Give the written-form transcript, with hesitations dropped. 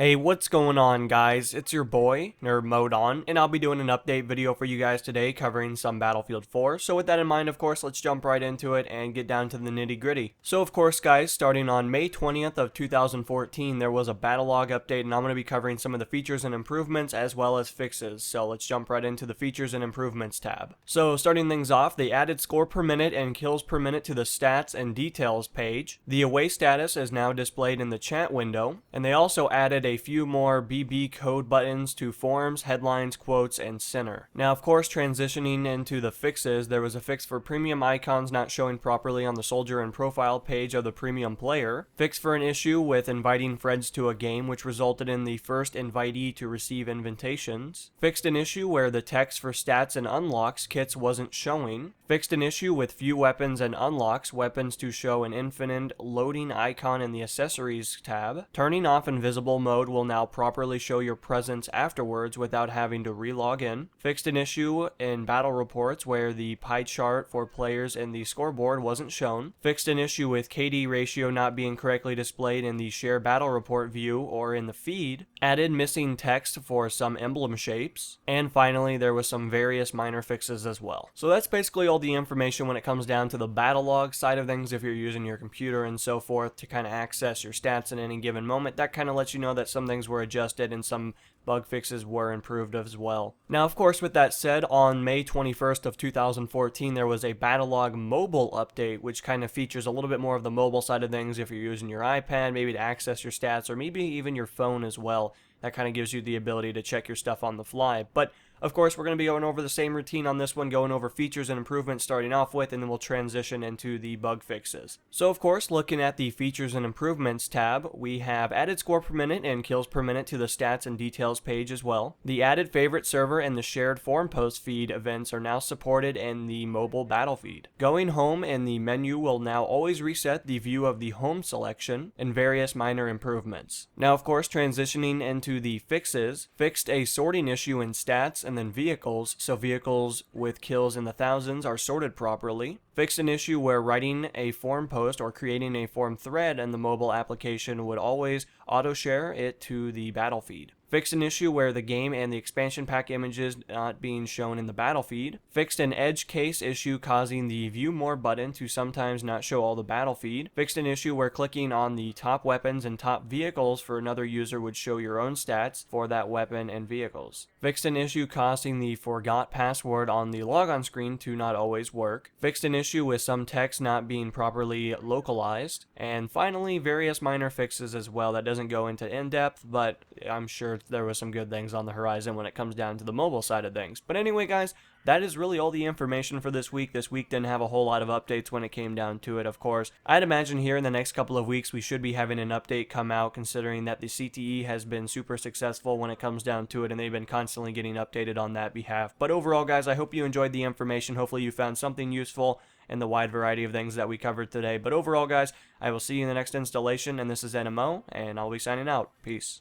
Hey, what's going on, guys? It's your boy, Nerd Mode On, and I'll be doing an update video for you guys today covering some Battlefield 4. So with that in mind, of course, let's jump right into it and get down to the nitty gritty. So of course, guys, starting on May 20th of 2014, there was a Battlelog update, and I'm going to be covering some of the features and improvements as well as fixes. So let's jump right into the features and improvements tab. So starting things off, they added score per minute and kills per minute to the stats and details page. The away status is now displayed in the chat window, and they also added a few more BB code buttons to forums, headlines, quotes, and center. Now, of course, transitioning into the fixes, there was a fix for premium icons not showing properly on the soldier and profile page of the premium player, fix for an issue with inviting friends to a game which resulted in the first invitee to receive invitations, fixed an issue where the text for stats and unlocks kits wasn't showing, fixed an issue with few weapons and unlocks weapons to show an infinite loading icon in the accessories tab, turning off invisible mode will now properly show your presence afterwards without having to re-log in, fixed an issue in battle reports where the pie chart for players in the scoreboard wasn't shown, fixed an issue with KD ratio not being correctly displayed in the share battle report view or in the feed, added missing text for some emblem shapes, and finally there was some various minor fixes as well. So that's basically all the information when it comes down to the battle log side of things. If you're using your computer and so forth to kind of access your stats in any given moment, that kind of lets you know that some things were adjusted and some bug fixes were improved as well. Now, of course, with that said, on May 21st of 2014, there was a Battlelog mobile update, which kind of features a little bit more of the mobile side of things if you're using your iPad, maybe to access your stats, or maybe even your phone as well. That kind of gives you the ability to check your stuff on the fly. But of course, we're going to be going over the same routine on this one, going over features and improvements starting off with, and then we'll transition into the bug fixes. So of course, looking at the features and improvements tab, we have added score per minute and kills per minute to the stats and details page as well. The added favorite server and the shared forum post feed events are now supported in the mobile battle feed. Going home in the menu will now always reset the view of the home selection, and various minor improvements. Now of course, transitioning into the fixes, fixed a sorting issue in stats and then vehicles, so vehicles with kills in the thousands are sorted properly. Fixed an issue where writing a forum post or creating a forum thread in the mobile application would always auto-share it to the battle feed. Fixed an issue where the game and the expansion pack images not being shown in the battle feed. Fixed an edge case issue causing the view more button to sometimes not show all the battle feed. Fixed an issue where clicking on the top weapons and top vehicles for another user would show your own stats for that weapon and vehicles. Fixed an issue causing the forgot password on the logon screen to not always work. Fixed an issue with some text not being properly localized. And finally, various minor fixes as well. That doesn't go into in-depth, but I'm sure there was some good things on the horizon when it comes down to the mobile side of things. But anyway, guys, that is really all the information for this week. This week didn't have a whole lot of updates when it came down to it, of course. I'd imagine here in the next couple of weeks we should be having an update come out, considering that the CTE has been super successful when it comes down to it, and they've been constantly getting updated on that behalf. But overall, guys, I hope you enjoyed the information. Hopefully you found something useful in the wide variety of things that we covered today. But overall, guys, I will see you in the next installation, and this is NMO, and I'll be signing out. Peace.